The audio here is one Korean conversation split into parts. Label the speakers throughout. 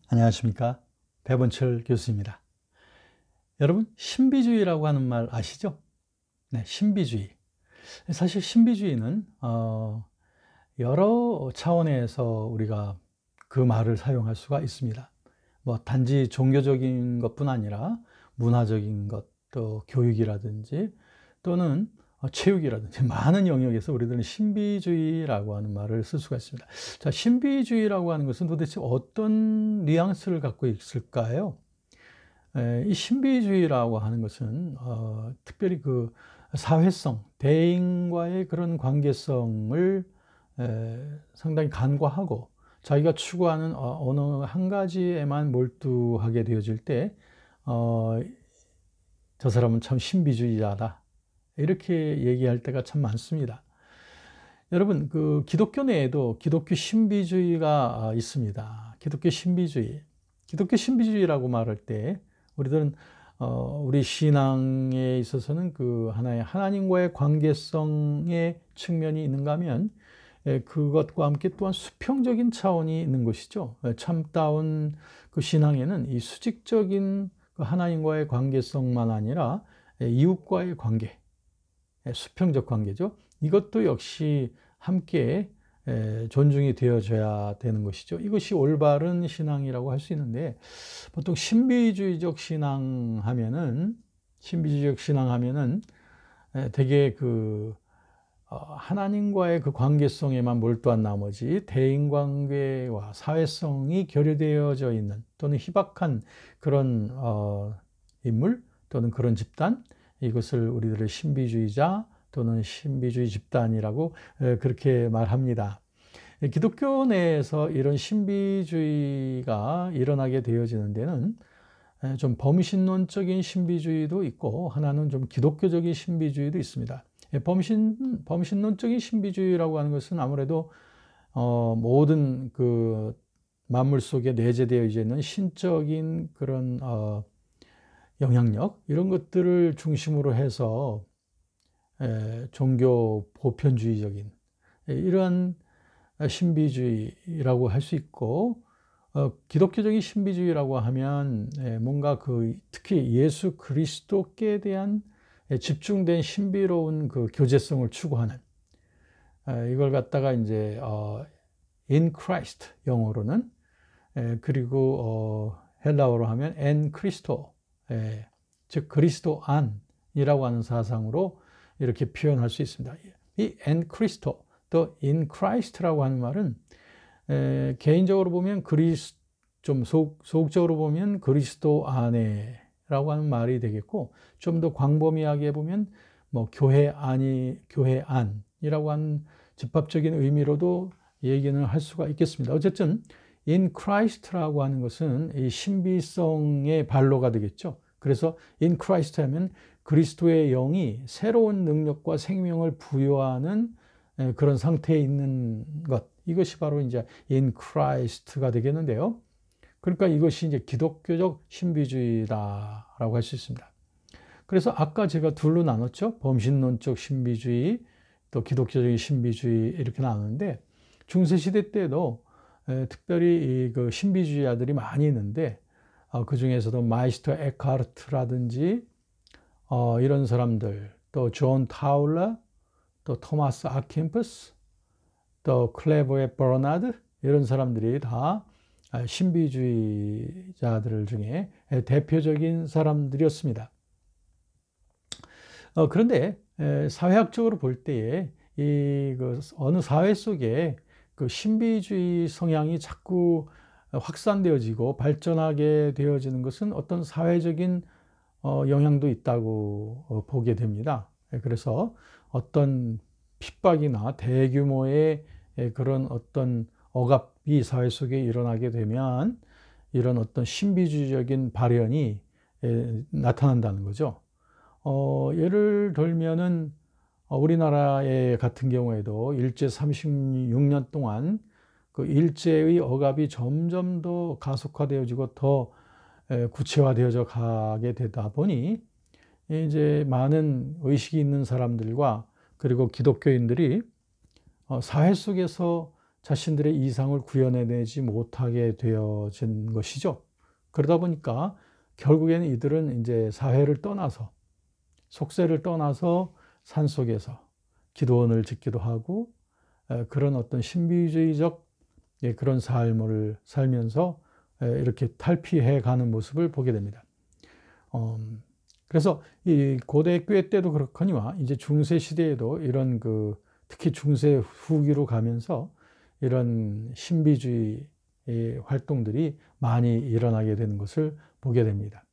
Speaker 1: 안녕하십니까. 배본철 교수입니다. 여러분, 신비주의라고 하는 말 아시죠? 네, 신비주의. 사실 신비주의는 여러 차원에서 우리가 그 말을 사용할 수가 있습니다. 뭐 단지 종교적인 것뿐 아니라 문화적인 것, 또 교육이라든지 또는 체육이라든지 많은 영역에서 우리들은 신비주의라고 하는 말을 쓸 수가 있습니다. 자, 신비주의라고 하는 것은 도대체 어떤 뉘앙스를 갖고 있을까요? 이 신비주의라고 하는 것은 특별히 그 사회성, 대인과의 그런 관계성을 상당히 간과하고 자기가 추구하는 어느 한 가지에만 몰두하게 되어질 때 저 사람은 참 신비주의자다, 이렇게 얘기할 때가 참 많습니다. 여러분, 그 기독교 내에도 기독교 신비주의가 있습니다. 기독교 신비주의. 기독교 신비주의라고 말할 때 우리들은 우리 신앙에 있어서는 그 하나의 하나님과의 관계성의 측면이 있는가 하면 그것과 함께 또한 수평적인 차원이 있는 것이죠. 참다운 그 신앙에는 이 수직적인 그 하나님과의 관계성만 아니라 이웃과의 관계, 수평적 관계죠. 이것도 역시 함께 존중이 되어져야 되는 것이죠. 이것이 올바른 신앙이라고 할 수 있는데, 보통 신비주의적 신앙하면은 되게 그 하나님과의 그 관계성에만 몰두한 나머지 대인관계와 사회성이 결여되어져 있는 또는 희박한 그런 인물 또는 그런 집단, 이것을 우리들의 신비주의자 또는 신비주의 집단이라고 그렇게 말합니다. 기독교 내에서 이런 신비주의가 일어나게 되어지는 데는 좀 범신론적인 신비주의도 있고, 하나는 좀 기독교적인 신비주의도 있습니다. 범신론적인 신비주의라고 하는 것은 아무래도 모든 그 만물 속에 내재되어 있는 신적인 그런 영향력, 이런 것들을 중심으로 해서 종교 보편주의적인 이러한 신비주의라고 할 수 있고, 기독교적인 신비주의라고 하면 뭔가 그 특히 예수 그리스도께 대한 집중된 신비로운 그 교제성을 추구하는, 이걸 갖다가 이제 in Christ 영어로는, 그리고 헬라어로 하면 en Christo, 즉 그리스도 안이라고 하는 사상으로 이렇게 표현할 수 있습니다. 이 en Christo, 또 in Christ라고 하는 말은 개인적으로 보면 좀 소극적으로 보면 그리스도 안에라고 하는 말이 되겠고, 좀 더 광범위하게 보면 뭐 교회 안이라고 하는 집합적인 의미로도 얘기는 할 수가 있겠습니다. 어쨌든 in Christ라고 하는 것은 이 신비성의 발로가 되겠죠. 그래서 in Christ 하면 그리스도의 영이 새로운 능력과 생명을 부여하는 그런 상태에 있는 것, 이것이 바로 이제 in Christ가 되겠는데요. 그러니까 이것이 이제 기독교적 신비주의다라고 할 수 있습니다. 그래서 아까 제가 둘로 나눴죠. 범신론적 신비주의, 또 기독교적인 신비주의, 이렇게 나눴는데, 중세시대 때도 특별히 그 신비주의자들이 많이 있는데, 그 중에서도 마이스터 에카르트라든지 이런 사람들, 또 존 타울러, 또 토마스 아킨푸스, 또 클레버의 버나드, 이런 사람들이 다 신비주의자들 중에 대표적인 사람들이었습니다. 그런데 사회학적으로 볼 때에 그 어느 사회 속에 그 신비주의 성향이 자꾸 확산되어지고 발전하게 되어지는 것은 어떤 사회적인 영향도 있다고 보게 됩니다. 그래서 어떤 핍박이나 대규모의 그런 어떤 억압이 사회 속에 일어나게 되면 이런 어떤 신비주의적인 발현이 나타난다는 거죠. 예를 들면은 우리나라의 같은 경우에도 일제 36년 동안 그 일제의 억압이 점점 더 가속화되어지고 더 구체화되어져 가게 되다 보니 이제 많은 의식이 있는 사람들과 그리고 기독교인들이 사회 속에서 자신들의 이상을 구현해내지 못하게 되어진 것이죠. 그러다 보니까 결국에는 이들은 이제 사회를 떠나서, 속세를 떠나서 산속에서 기도원을 짓기도 하고, 그런 어떤 신비주의적 그런 삶을 살면서 이렇게 탈피해 가는 모습을 보게 됩니다. 그래서 이 고대 교회 때도 그렇거니와 이제 중세 시대에도 이런 특히 중세 후기로 가면서 이런 신비주의 활동들이 많이 일어나게 되는 것을 보게 됩니다.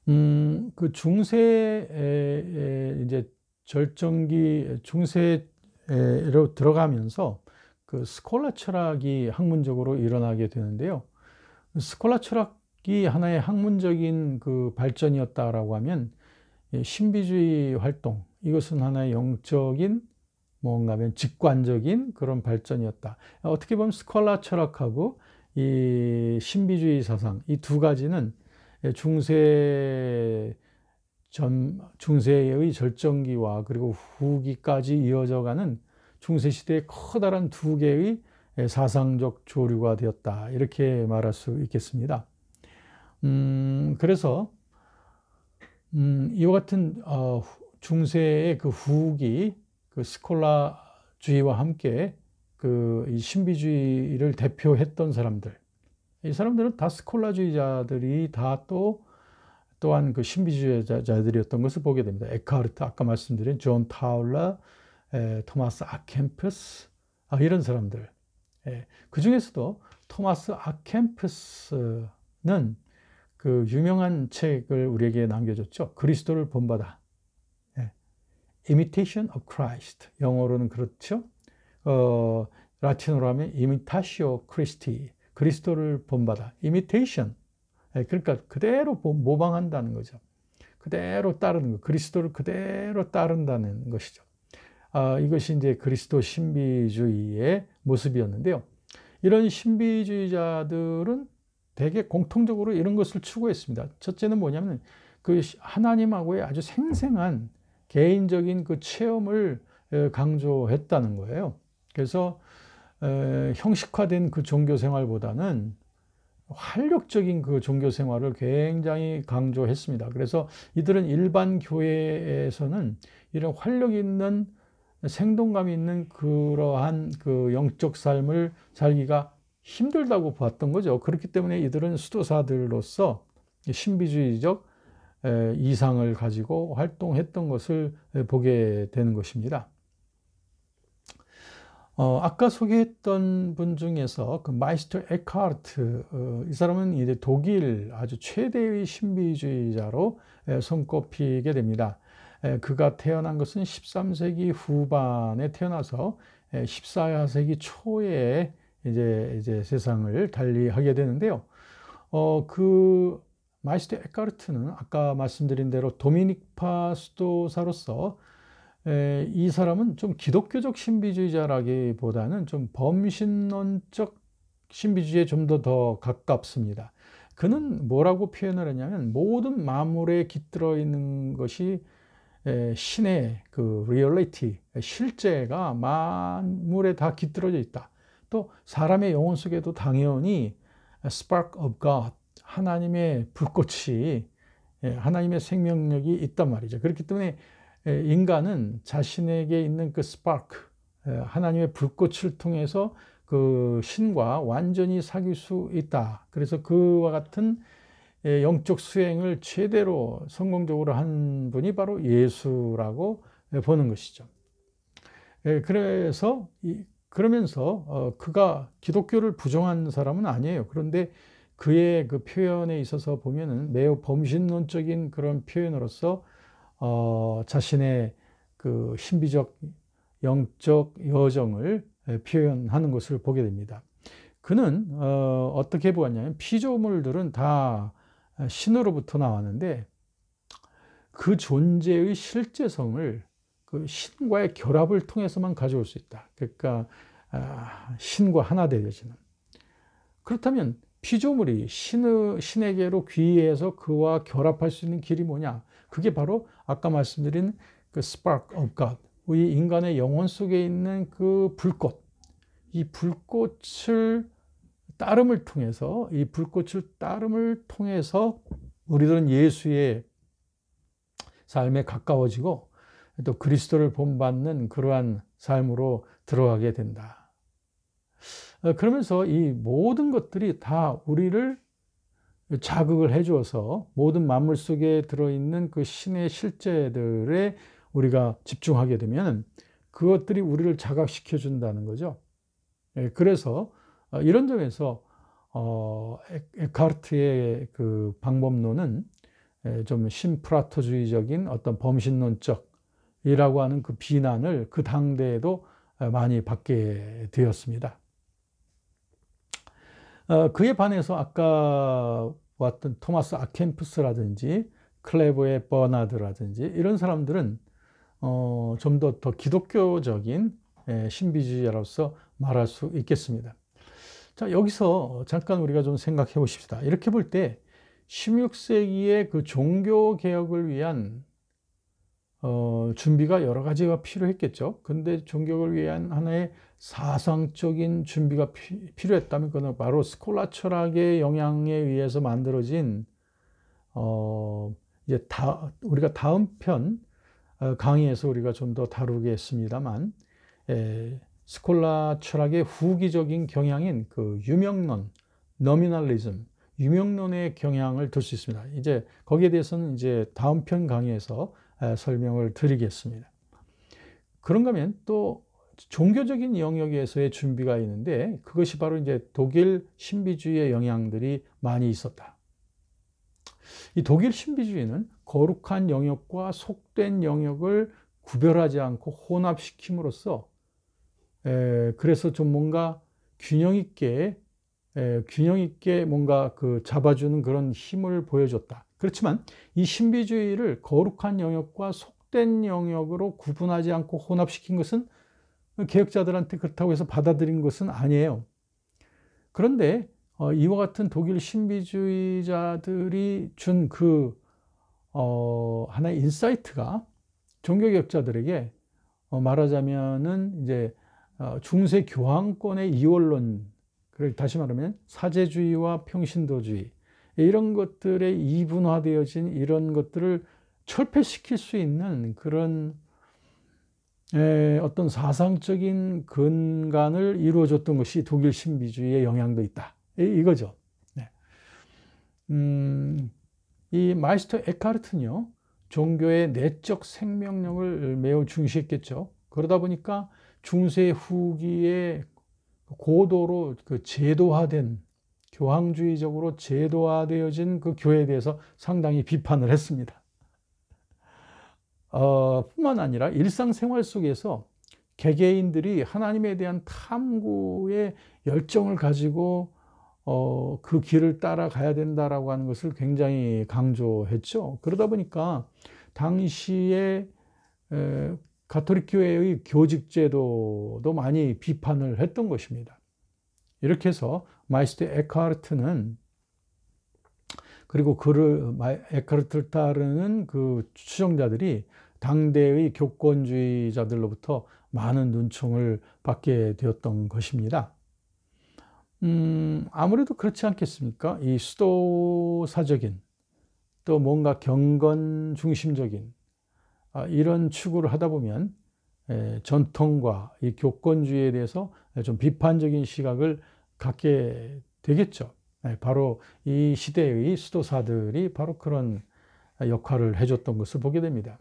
Speaker 1: 그 중세에 이제 절정기 중세로 들어가면서 그 스콜라 철학이 학문적으로 일어나게 되는데요. 스콜라 철학이 하나의 학문적인 그 발전이었다라고 하면 신비주의 활동, 이것은 하나의 영적인 뭔가 하면 직관적인 그런 발전이었다. 어떻게 보면 스콜라 철학하고 이 신비주의 사상, 이 두 가지는 중세의 절정기와 그리고 후기까지 이어져 가는 중세시대의 커다란 두 개의 사상적 조류가 되었다. 이렇게 말할 수 있겠습니다. 그래서 이와 같은 중세의 그 후기, 그 스콜라주의와 함께 이 신비주의를 대표했던 사람들, 이 사람들은 다 스콜라주의자들이 다 또한 그 신비주의자들이었던 것을 보게 됩니다. 에카르트, 아까 말씀드린 존 타울러, 토마스 아켐푸스, 이런 사람들. 그 중에서도 토마스 아켐푸스는 그 유명한 책을 우리에게 남겨줬죠. 그리스도를 본받아. Imitation of Christ. 영어로는 그렇죠. 라틴어로 하면 Imitatio Christi. 그리스도를 본받아. Imitation. 그러니까 그대로 모방한다는 거죠. 그대로 따르는 거. 그리스도를 그대로 따른다는 것이죠. 이것이 이제 그리스도 신비주의의 모습이었는데요. 이런 신비주의자들은 대개 공통적으로 이런 것을 추구했습니다. 첫째는 뭐냐면 그 하나님하고의 아주 생생한 개인적인 그 체험을 강조했다는 거예요. 그래서 형식화된 그 종교 생활보다는 활력적인 그 종교 생활을 굉장히 강조했습니다. 그래서 이들은 일반 교회에서는 이런 활력 있는 생동감 있는 그러한 그 영적 삶을 살기가 힘들다고 봤던 거죠. 그렇기 때문에 이들은 수도사들로서 신비주의적 이상을 가지고 활동했던 것을 보게 되는 것입니다. 아까 소개했던 분 중에서 그 마이스터 에카르트, 이 사람은 이제 독일 아주 최대의 신비주의자로 손꼽히게 됩니다. 그가 태어난 것은 13세기 후반에 태어나서 14세기 초에 이제 세상을 달리하게 되는데요. 그 마이스터 에카르트는 아까 말씀드린 대로 도미닉파 수도사로서 이 사람은 좀 기독교적 신비주의자라기보다는 좀 범신론적 신비주의에 좀 더 가깝습니다. 그는 뭐라고 표현을 했냐면 모든 만물에 깃들어 있는 것이 신의 그 리얼리티, 실제가 만물에 다 깃들어져 있다. 또 사람의 영혼 속에도 당연히 spark of God, 하나님의 불꽃이, 하나님의 생명력이 있단 말이죠. 그렇기 때문에 인간은 자신에게 있는 그 스파크, 하나님의 불꽃을 통해서 그 신과 완전히 사귈 수 있다. 그래서 그와 같은 영적 수행을 제대로 성공적으로 한 분이 바로 예수라고 보는 것이죠. 그러면서 그가 기독교를 부정한 사람은 아니에요. 그런데 그의 그 표현에 있어서 보면은 매우 범신론적인 그런 표현으로서 자신의 그 신비적 영적 여정을 표현하는 것을 보게 됩니다. 그는 어떻게 보았냐면 피조물들은 다 신으로부터 나왔는데 그 존재의 실제성을 그 신과의 결합을 통해서만 가져올 수 있다. 그러니까 신과 하나 되어지는. 그렇다면 피조물이 신에게로 귀해서 그와 결합할 수 있는 길이 뭐냐? 그게 바로 아까 말씀드린 그 spark of God, 우리 인간의 영혼 속에 있는 그 불꽃, 이 불꽃을 따름을 통해서, 이 불꽃을 따름을 통해서 우리들은 예수의 삶에 가까워지고 또 그리스도를 본받는 그러한 삶으로 들어가게 된다. 그러면서 이 모든 것들이 다 우리를 자극을 해주어서 모든 만물 속에 들어있는 그 신의 실제들에 우리가 집중하게 되면 그것들이 우리를 자각시켜 준다는 거죠. 그래서 이런 점에서 에카르트의 그 방법론은 좀 신프라토주의적인 어떤 범신론적이라고 하는 그 비난을 그 당대에도 많이 받게 되었습니다. 그에 반해서 아까 왔던 토마스 아켄푸스라든지 클레버의 버나드라든지 이런 사람들은 좀 더 기독교적인 신비주의자로서 말할 수 있겠습니다. 자, 여기서 잠깐 우리가 좀 생각해 보십시다. 이렇게 볼 때 16세기의 그 종교 개혁을 위한 준비가 여러 가지가 필요했겠죠. 근데 종교를 위한 하나의 사상적인 준비가 필요했다면 그건 바로 스콜라 철학의 영향에 의해서 만들어진 이제 우리가 다음 편 강의에서 우리가 좀 더 다루겠습니다만 스콜라 철학의 후기적인 경향인 그 유명론, 노미널리즘, 유명론의 경향을 들 수 있습니다. 이제 거기에 대해서는 이제 다음 편 강의에서 설명을 드리겠습니다. 그런가 하면 또 종교적인 영역에서의 준비가 있는데 그것이 바로 이제 독일 신비주의의 영향들이 많이 있었다. 이 독일 신비주의는 거룩한 영역과 속된 영역을 구별하지 않고 혼합시킴으로써 그래서 좀 뭔가 균형 있게 뭔가 그 잡아주는 그런 힘을 보여줬다. 그렇지만 이 신비주의를 거룩한 영역과 속된 영역으로 구분하지 않고 혼합시킨 것은 개혁자들한테 그렇다고 해서 받아들인 것은 아니에요. 그런데 이와 같은 독일 신비주의자들이 준 그 하나의 인사이트가 종교개혁자들에게 말하자면은 이제 중세 교황권의 이원론, 다시 말하면 사제주의와 평신도주의 이런 것들에 이분화되어진 이런 것들을 철폐시킬 수 있는 그런 어떤 사상적인 근간을 이루어줬던 것이 독일 신비주의의 영향도 있다. 이거죠. 네. 이 마이스터 에카르트는요, 종교의 내적 생명력을 매우 중시했겠죠. 그러다 보니까 중세 후기에 고도로 그 제도화된, 교황주의적으로 제도화되어진 그 교회에 대해서 상당히 비판을 했습니다. 뿐만 아니라 일상생활 속에서 개개인들이 하나님에 대한 탐구의 열정을 가지고 그 길을 따라가야 된다라고 하는 것을 굉장히 강조했죠. 그러다 보니까 당시에 가톨릭 교회의 교직제도도 많이 비판을 했던 것입니다. 이렇게 해서 마이스터 에카르트는 그리고 에카르트를 따르는 그 추종자들이 당대의 교권주의자들로부터 많은 눈총을 받게 되었던 것입니다. 아무래도 그렇지 않겠습니까? 이 수도사적인 또 뭔가 경건 중심적인 이런 추구를 하다 보면 전통과 이 교권주의에 대해서 좀 비판적인 시각을 갖게 되겠죠. 바로 이 시대의 수도사들이 바로 그런 역할을 해줬던 것을 보게 됩니다.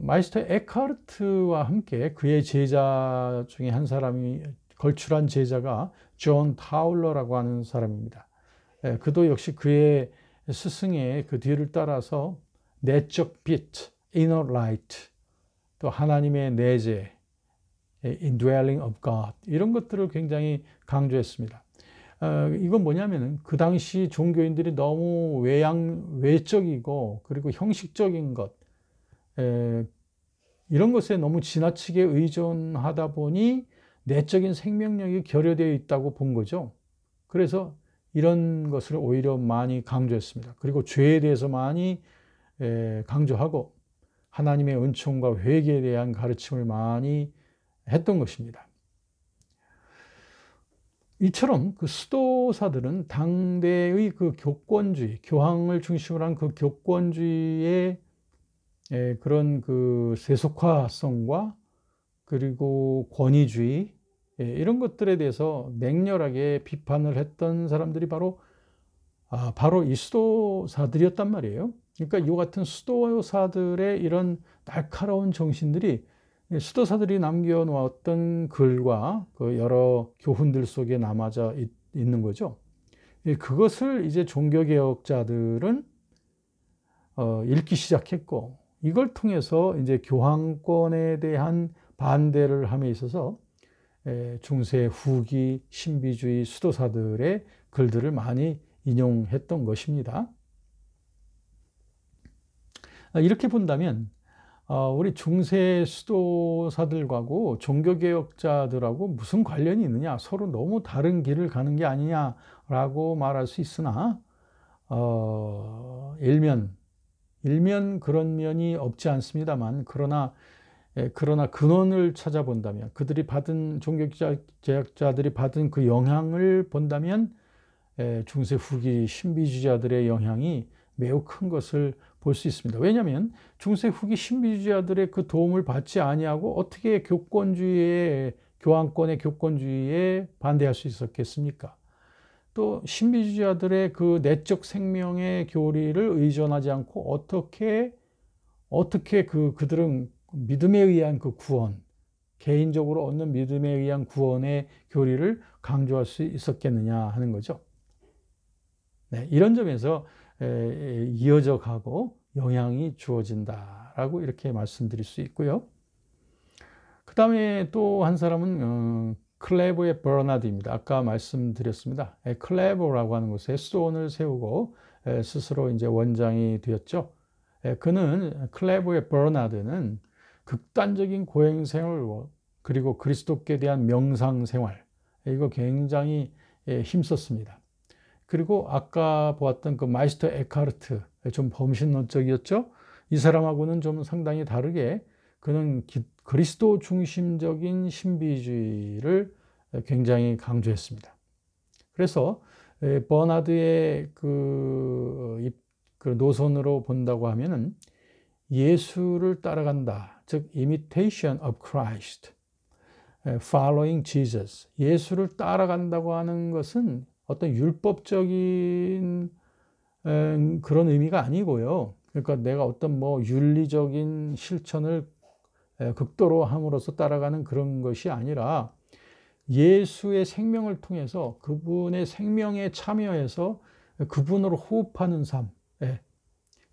Speaker 1: 마이스터 에카르트와 함께 그의 제자 중에 한 사람이 걸출한 제자가 존 타울러라고 하는 사람입니다. 그도 역시 그의 스승의 그 뒤를 따라서 내적 빛, inner light, 또 하나님의 내재, indwelling of God 이런 것들을 굉장히 강조했습니다. 이건 뭐냐면은 그 당시 종교인들이 너무 외적이고 그리고 형식적인 것 이런 것에 너무 지나치게 의존하다 보니 내적인 생명력이 결여되어 있다고 본 거죠. 그래서 이런 것을 오히려 많이 강조했습니다. 그리고 죄에 대해서 많이 강조하고 하나님의 은총과 회개에 대한 가르침을 많이 했던 것입니다. 이처럼 그 수도사들은 당대의 그 교권주의, 교황을 중심으로 한 그 교권주의의 그런 그 세속화성과 그리고 권위주의 이런 것들에 대해서 맹렬하게 비판을 했던 사람들이 바로 이 수도사들이었단 말이에요. 그러니까 이 같은 수도사들의 이런 날카로운 정신들이 수도사들이 남겨놓았던 글과 그 여러 교훈들 속에 남아져 있는 거죠. 그것을 이제 종교개혁자들은 읽기 시작했고, 이걸 통해서 이제 교황권에 대한 반대를 함에 있어서 중세 후기 신비주의 수도사들의 글들을 많이 인용했던 것입니다. 이렇게 본다면 우리 중세 수도사들하고 종교개혁자들하고 무슨 관련이 있느냐, 서로 너무 다른 길을 가는 게 아니냐라고 말할 수 있으나 일면 그런 면이 없지 않습니다만, 그러나 근원을 찾아본다면, 그들이 받은 종교개혁자들이 받은 그 영향을 본다면 중세 후기 신비주의자들의 영향이 매우 큰 것을 볼 수 있습니다. 왜냐하면 중세 후기 신비주의자들의 그 도움을 받지 아니하고 어떻게 교황권의 교권주의에 반대할 수 있었겠습니까? 또 신비주의자들의 그 내적 생명의 교리를 의존하지 않고 어떻게 그들은 믿음에 의한 그 구원, 개인적으로 얻는 믿음에 의한 구원의 교리를 강조할 수 있었겠느냐 하는 거죠. 네, 이런 점에서 이어져 가고 영향이 주어진다라고 이렇게 말씀드릴 수 있고요. 그 다음에 또 한 사람은 클레버의 버나드입니다. 아까 말씀드렸습니다. 클레버라고 하는 곳에 수도원을 세우고 스스로 이제 원장이 되었죠. 클레버의 버나드는 극단적인 고행생활 그리고 그리스도께 대한 명상생활, 이거 굉장히 힘썼습니다. 그리고 아까 보았던 그 마이스터 에카르트, 좀 범신론적이었죠. 이 사람하고는 좀 상당히 다르게 그는 그리스도 중심적인 신비주의를 굉장히 강조했습니다. 그래서 버나드의 그 노선으로 본다고 하면은 예수를 따라간다, 즉 imitation of Christ, following Jesus. 예수를 따라간다고 하는 것은 어떤 율법적인 그런 의미가 아니고요. 그러니까 내가 어떤 윤리적인 실천을 극도로 함으로써 따라가는 그런 것이 아니라 예수의 생명을 통해서 그분의 생명에 참여해서 그분으로 호흡하는 삶,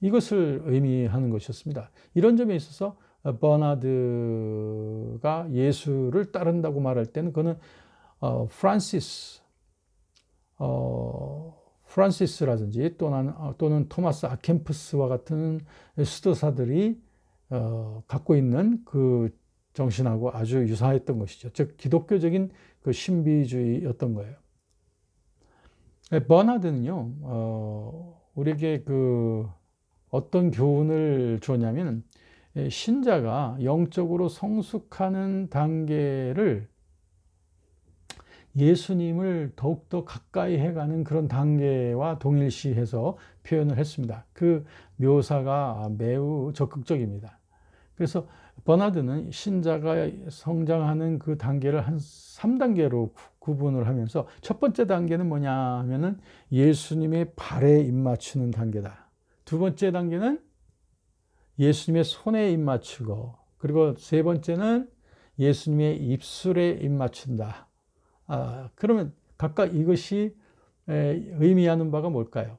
Speaker 1: 이것을 의미하는 것이었습니다. 이런 점에 있어서 버나드가 예수를 따른다고 말할 때는 그는 프란시스라든지 또는 토마스 아켐푸스와 같은 수도사들이 갖고 있는 그 정신하고 아주 유사했던 것이죠. 즉 기독교적인 그 신비주의였던 거예요. 버나드는요, 우리에게 그 어떤 교훈을 주었냐면, 신자가 영적으로 성숙하는 단계를 예수님을 더욱더 가까이 해가는 그런 단계와 동일시해서 표현을 했습니다. 그 묘사가 매우 적극적입니다. 그래서 버나드는 신자가 성장하는 그 단계를 한 3단계로 구분을 하면서, 첫 번째 단계는 뭐냐 하면은 예수님의 발에 입맞추는 단계다. 두 번째 단계는 예수님의 손에 입맞추고, 그리고 세 번째는 예수님의 입술에 입맞춘다. 그러면 각각 이것이 의미하는 바가 뭘까요?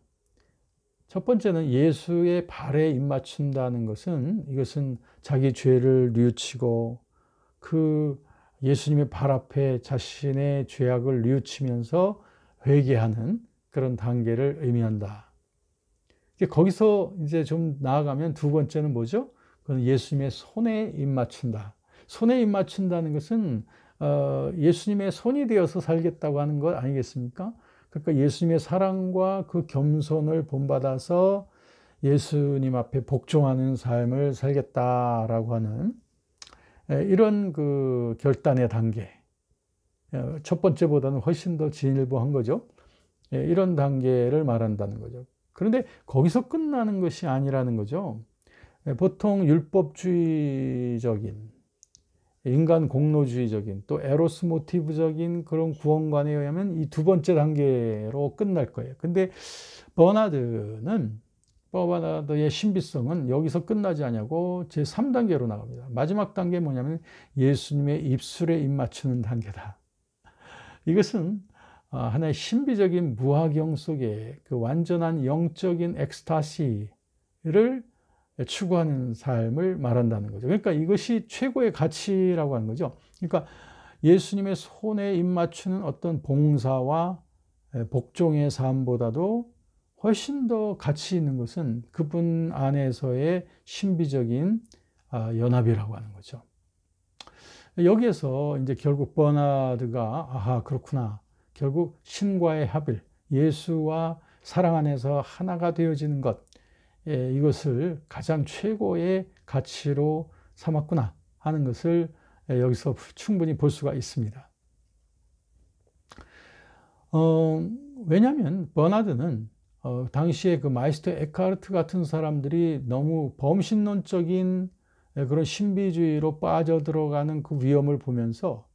Speaker 1: 첫 번째는 예수의 발에 입맞춘다는 것은, 이것은 자기 죄를 뉘우치고 그 예수님의 발 앞에 자신의 죄악을 뉘우치면서 회개하는 그런 단계를 의미한다. 거기서 이제 좀 나아가면 두 번째는 뭐죠? 그건 예수님의 손에 입맞춘다. 손에 입맞춘다는 것은 예수님의 손이 되어서 살겠다고 하는 것 아니겠습니까? 그러니까 예수님의 사랑과 그 겸손을 본받아서 예수님 앞에 복종하는 삶을 살겠다라고 하는 이런 그 결단의 단계, 첫 번째보다는 훨씬 더 진일보한 거죠. 이런 단계를 말한다는 거죠. 그런데 거기서 끝나는 것이 아니라는 거죠. 보통 율법주의적인, 인간 공로주의적인, 또 에로스 모티브적인 그런 구원관에 의하면 이 두 번째 단계로 끝날 거예요. 근데 버나드의 신비성은 여기서 끝나지 않냐고 제3단계로 나갑니다. 마지막 단계 뭐냐면 예수님의 입술에 입 맞추는 단계다. 이것은 하나의 신비적인 무화경 속에 그 완전한 영적인 엑스타시를 추구하는 삶을 말한다는 거죠. 그러니까 이것이 최고의 가치라고 하는 거죠. 그러니까 예수님의 손에 입 맞추는 어떤 봉사와 복종의 삶보다도 훨씬 더 가치 있는 것은 그분 안에서의 신비적인 연합이라고 하는 거죠. 여기에서 이제 결국 버나드가 아하 그렇구나. 결국 신과의 합일, 예수와 사랑 안에서 하나가 되어지는 것, 이것을 가장 최고의 가치로 삼았구나 하는 것을 여기서 충분히 볼 수가 있습니다. 왜냐하면 버나드는 당시에 그 마이스터 에카르트 같은 사람들이 너무 범신론적인 그런 신비주의로 빠져들어가는 그 위험을 보면서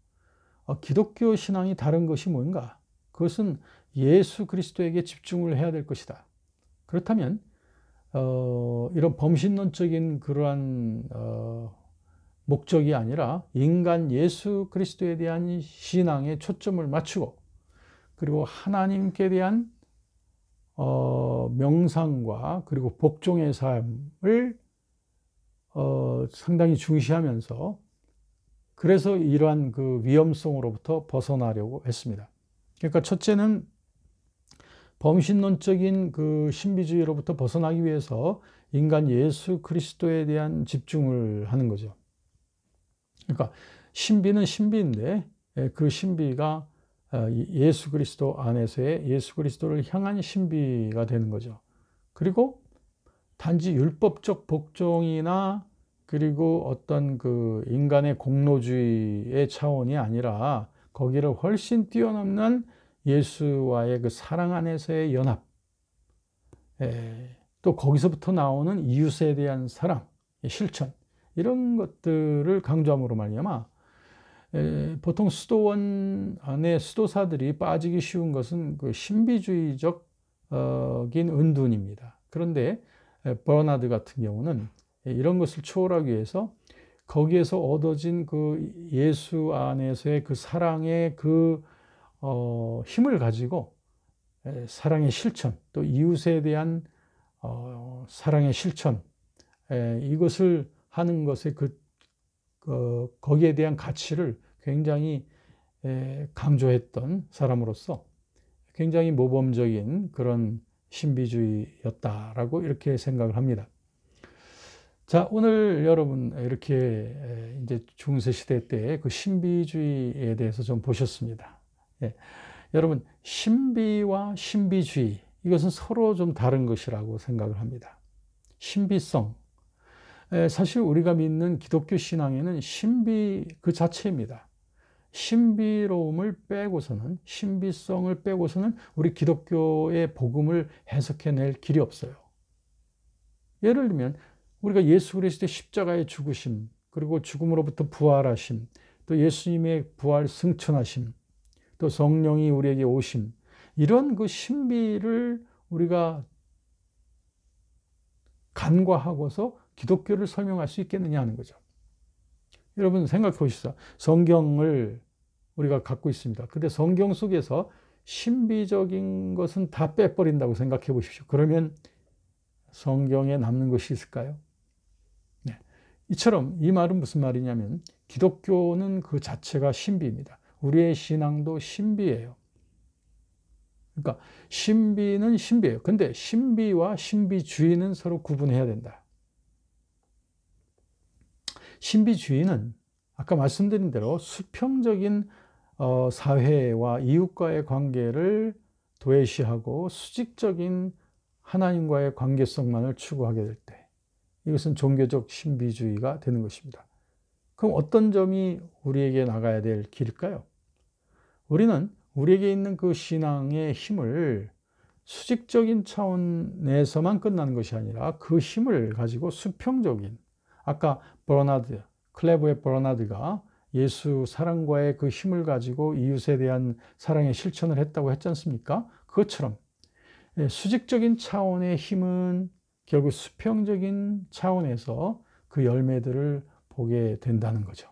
Speaker 1: 기독교 신앙이 다른 것이 뭔가? 그것은 예수 그리스도에게 집중을 해야 될 것이다. 그렇다면 이런 범신론적인 그러한 목적이 아니라 인간 예수 그리스도에 대한 신앙에 초점을 맞추고 그리고 하나님께 대한 명상과 그리고 복종의 삶을 상당히 중시하면서 그래서 이러한 그 위험성으로부터 벗어나려고 했습니다. 그러니까 첫째는 범신론적인 그 신비주의로부터 벗어나기 위해서 인간 예수 그리스도에 대한 집중을 하는 거죠. 그러니까 신비는 신비인데 그 신비가 예수 그리스도 안에서의 예수 그리스도를 향한 신비가 되는 거죠. 그리고 단지 율법적 복종이나 그리고 어떤 그 인간의 공로주의의 차원이 아니라 거기를 훨씬 뛰어넘는 예수와의 그 사랑 안에서의 연합, 또 거기서부터 나오는 이웃에 대한 사랑, 실천, 이런 것들을 강조함으로 말미암아 보통 수도원 안에 수도사들이 빠지기 쉬운 것은 그 신비주의적인 은둔입니다. 그런데 버나드 같은 경우는 이런 것을 초월하기 위해서 거기에서 얻어진 그 예수 안에서의 그 사랑의 그 힘을 가지고 사랑의 실천, 또 이웃에 대한 사랑의 실천, 이것을 하는 것에 거기에 대한 가치를 굉장히 강조했던 사람으로서 굉장히 모범적인 그런 신비주의였다라고 이렇게 생각을 합니다. 자, 오늘 여러분 이렇게 이제 중세 시대 때 그 신비주의에 대해서 좀 보셨습니다. 여러분, 신비와 신비주의, 이것은 서로 좀 다른 것이라고 생각을 합니다. 신비성. 사실 우리가 믿는 기독교 신앙에는 신비 그 자체입니다. 신비로움을 빼고서는, 신비성을 빼고서는 우리 기독교의 복음을 해석해낼 길이 없어요. 예를 들면 우리가 예수 그리스도의 십자가의 죽으심, 그리고 죽음으로부터 부활하심, 또 예수님의 부활 승천하심, 또 성령이 우리에게 오심, 이런 그 신비를 우리가 간과하고서 기독교를 설명할 수 있겠느냐 하는 거죠. 여러분 생각해 보시죠. 성경을 우리가 갖고 있습니다. 근데 성경 속에서 신비적인 것은 다 빼버린다고 생각해 보십시오. 그러면 성경에 남는 것이 있을까요? 네. 이처럼 이 말은 무슨 말이냐면 기독교는 그 자체가 신비입니다. 우리의 신앙도 신비예요. 그러니까 신비는 신비예요. 근데 신비와 신비주의는 서로 구분해야 된다. 신비주의는 아까 말씀드린 대로 수평적인 사회와 이웃과의 관계를 도외시하고 수직적인 하나님과의 관계성만을 추구하게 될 때, 이것은 종교적 신비주의가 되는 것입니다. 그럼 어떤 점이 우리에게 나가야 될 길일까요? 우리는 우리에게 있는 그 신앙의 힘을 수직적인 차원에서만 끝나는 것이 아니라 그 힘을 가지고 수평적인, 아까 클레브의 버나드가 예수 사랑과의 그 힘을 가지고 이웃에 대한 사랑의 실천을 했다고 했지 않습니까? 그것처럼 수직적인 차원의 힘은 결국 수평적인 차원에서 그 열매들을 보게 된다는 거죠.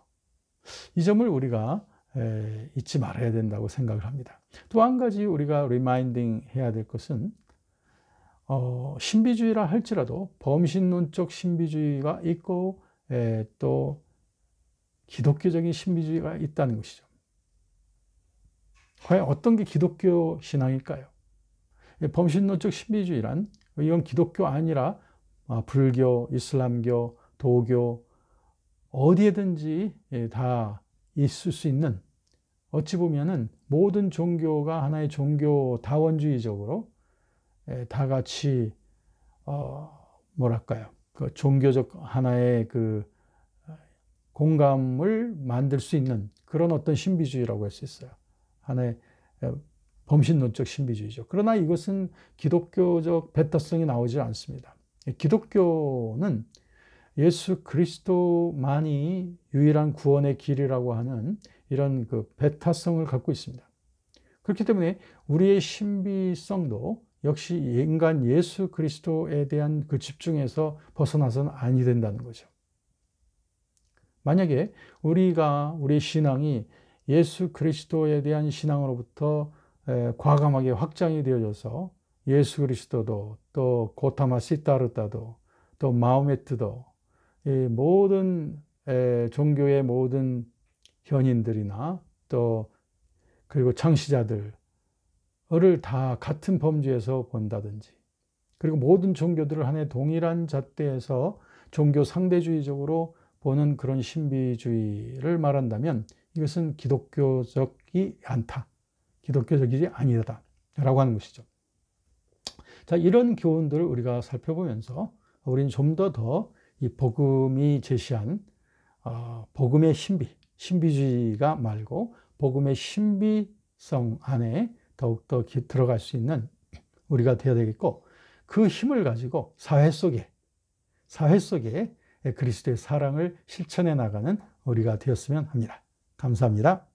Speaker 1: 이 점을 우리가 잊지 말아야 된다고 생각을 합니다. 또 한 가지 우리가 리마인딩 해야 될 것은 신비주의라 할지라도 범신론적 신비주의가 있고 또 기독교적인 신비주의가 있다는 것이죠. 과연 어떤 게 기독교 신앙일까요? 범신론적 신비주의란 이건 기독교 아니라 불교, 이슬람교, 도교 어디에든지 다 있을 수 있는, 어찌 보면은 모든 종교가 하나의 종교다원주의적으로 다 같이 뭐랄까요, 그 종교적 하나의 그 공감을 만들 수 있는 그런 어떤 신비주의라고 할 수 있어요. 하나의 범신론적 신비주의죠. 그러나 이것은 기독교적 배타성이 나오지 않습니다. 기독교는 예수 그리스도만이 유일한 구원의 길이라고 하는 이런 그 배타성을 갖고 있습니다. 그렇기 때문에 우리의 신비성도 역시 인간 예수 그리스도에 대한 그 집중에서 벗어나서는 아니 된다는 거죠. 만약에 우리의 신앙이 예수 그리스도에 대한 신앙으로부터 과감하게 확장이 되어져서 예수 그리스도도 또 고타마 시타르타도 또 마호메트도 이 모든 종교의 모든 현인들이나 또 그리고 창시자들을 다 같은 범주에서 본다든지, 그리고 모든 종교들을 하나의 동일한 잣대에서 종교 상대주의적으로 보는 그런 신비주의를 말한다면 이것은 기독교적이 않다, 기독교적이지 아니다 라고 하는 것이죠. 자, 이런 교훈들을 우리가 살펴보면서 우리는 좀 더 이 복음이 제시한 복음의 신비주의가 말고 복음의 신비성 안에 더욱더 들어갈 수 있는 우리가 되어야 되겠고, 그 힘을 가지고 사회 속에 그리스도의 사랑을 실천해 나가는 우리가 되었으면 합니다. 감사합니다.